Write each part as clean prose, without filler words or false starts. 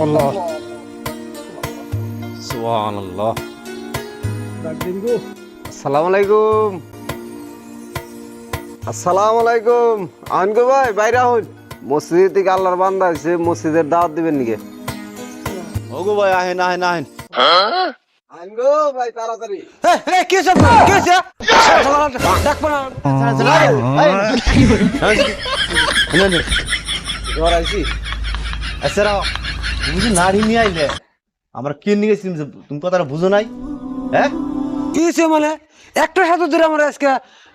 আল্লাহ সুবহানাল্লাহ। আসসালামু আলাইকুম। আসসালামু আলাইকুম। আনগো ভাই বাইরে হন, মসজিদ থেকে আল্লাহর বান্দা আছে, মসজিদের দাওয়াত দিবেন নাকি? ওগো ভাই আহেন আহেন আহেন। আনগো ভাই তাড়াতাড়ি। কি সব কি হচ্ছে? ডাক পানা জ্বর আইছি। আচ্ছা তুমি নাড়ি নিয়ে আইলে আমরা কি নিয়ে গেছি তুমি কথাটা বুঝো নাই? হ্যাঁ কি হচ্ছে মানে একটা সাথে ধরে আমরা আজকে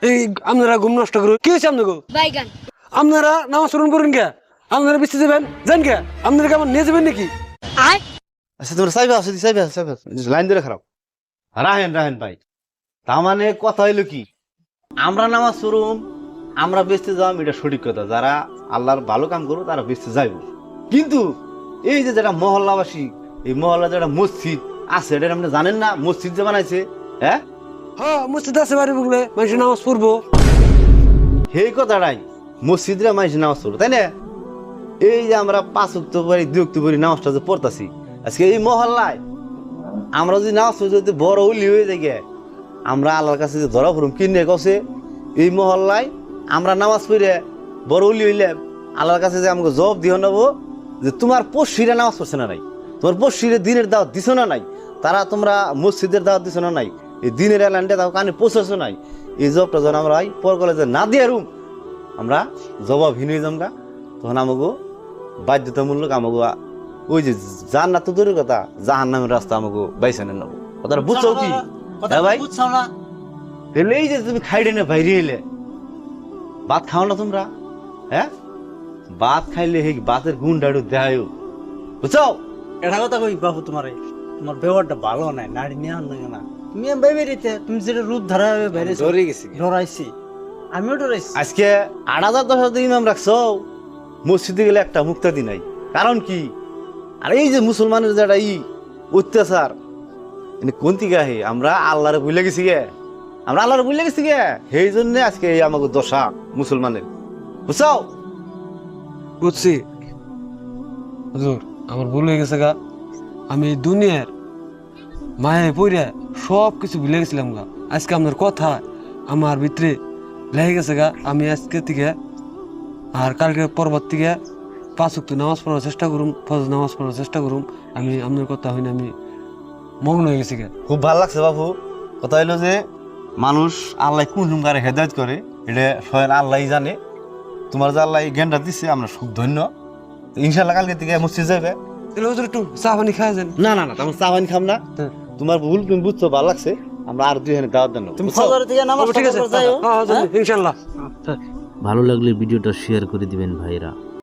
এই আপনারা ঘুম নষ্ট করুন। কি হচ্ছে আপনাকে? বাইগান আপনারা নামাজ পড়ুন করুন কে? আপনারা বেঁচে যাবেন জান কে? আপনারা কেমন নিয়ে যাবেন নাকি? আয় আচ্ছা তোমরা চাইবে আসো চাইবে লাইন ধরে খারাপ। রাহেন রাহেন ভাই, তার মানে কথা হইলো কি, আমরা নামাজ পড়ুম আমরা বেঁচতে যাওয়াম, এটা সঠিক কথা। যারা আল্লাহর ভালো কাম করবো তারা বেঁচতে যাইব। কিন্তু এই যে যেটা মহল্লাবাসী, এই মহল্লা যেটা মসজিদ আছে, এটা আপনি জানেন না মসজিদ যে বানাইছে? হ্যাঁ হ্যাঁ মসজিদ আছে বাড়ি বুকলে মানুষ নামাজ পড়বো। সেই কথাটাই, মসজিদরা মানুষ নামাজ পড়বো তাই না? এই যে আমরা 5 ওয়াক্ত পড়ি 2 ওয়াক্ত পড়ি নামাজটা যে পড়তাছি, আজকে এই মহল্লায় আমরা যদি নামাজ পড়ি যদি বড় উলি হয়ে যাই গে, আমরা আল্লাহর কাছে যে ধরা পড়ুম কিনে কছে এই মহল্লায় আমরা নামাজ পড়ে বড় উলি হইলে আল্লাহর কাছে যে আমাকে জবাব দিও নেবো যে তোমার পড়শিরা নামাজ পড়ছে না নাই, তোমার পড়শিরে দিনের দাওয়াত দিছো না নাই, তারা তোমরা মসজিদের দাওয়াত দিছো না নাই, এই দিনের এলানটা তাও কানে পৌঁছাছো নাই, এই জবটা যখন আমরা পর কলেজে না দিয়ে রুম আমরা জবাবহীন হয়ে যামগা, তখন আমাকে বাধ্যতামূলক আমাকে ওই যে জান্নাত তো দূরের কথা জাহান্নামের রাস্তা আমাকে বাইছে নেবো। কথাটা বুঝছো কি? হ্যাঁ ভাই তাহলে এই যে তুমি খাইডে না বাইরে এলে ভাত খাও না তোমরা? হ্যাঁ ভাত খাইলে এই ভাতের গুণটা একটু দেখায়, বুঝছো? এটা কথা কই বাবু, তোমার ব্যবহারটা ভালো নাই, নারী নিয়ে আন না। তুমি ভেবে দিতে তুমি যেটা রূপ ধারা বাইরে ডরে গেছি। ডরাইছি, আমিও ডরাইছি। আজকে 8,000-10,000 ইমাম রাখছো, মসজিদে গেলে একটা মুক্তাদি নাই। কারণ কি? আর এই যে মুসলমানের যেটা অত্যাচার কোন থেকে আহে, আমরা আল্লাহরে ভুলে গেছি গে, আমরা আল্লাহরে ভুলে গেছি গে, সেই জন্য আজকে এই আমাকে দশা মুসলমানের, বুঝছো? বুঝছি হুজুর, আমার ভুল হয়ে গেছে গা। আমি দুনিয়ার মায়ে পড়ে সব কিছু ভুলে গেছিলাম গা। আজকে আপনার কথা আমার ভিতরে লেগে গেছে গা। আমি আজকে থেকে আর কালকে পরবর্তী থেকে 5 ওয়াক্ত নামাজ পড়ার চেষ্টা করুম, ফজর নামাজ পড়ার চেষ্টা করুম। আমি আপনার কথা হইনি আমি মগ্ন হয়ে গেছি গা। খুব ভালো লাগছে বাবু। কথা হইলো যে মানুষ আল্লাহ কোন রুমকারে হেদায়ত করে এটা স্বয়ং আল্লাহ জানে। তোমার যে আল্লাহ এই জ্ঞানটা দিচ্ছে আমরা খুব ধন্য। ইনশাল্লাহ কালকে থেকে মসজিদ যাবে। তাহলে হুজুর একটু চা পানি খাওয়া যান। না না না তোমার চা পানি খাম না, তোমার ভুল তুমি বুঝছো, ভালো লাগছে। আমরা আর 2 জনের দাওয়াত দেন। তুমি ফজর থেকে নামাজ ঠিক আছে, পড়তে যাও। ইনশাল্লাহ। ভালো লাগলে ভিডিওটা শেয়ার করে দিবেন ভাইরা।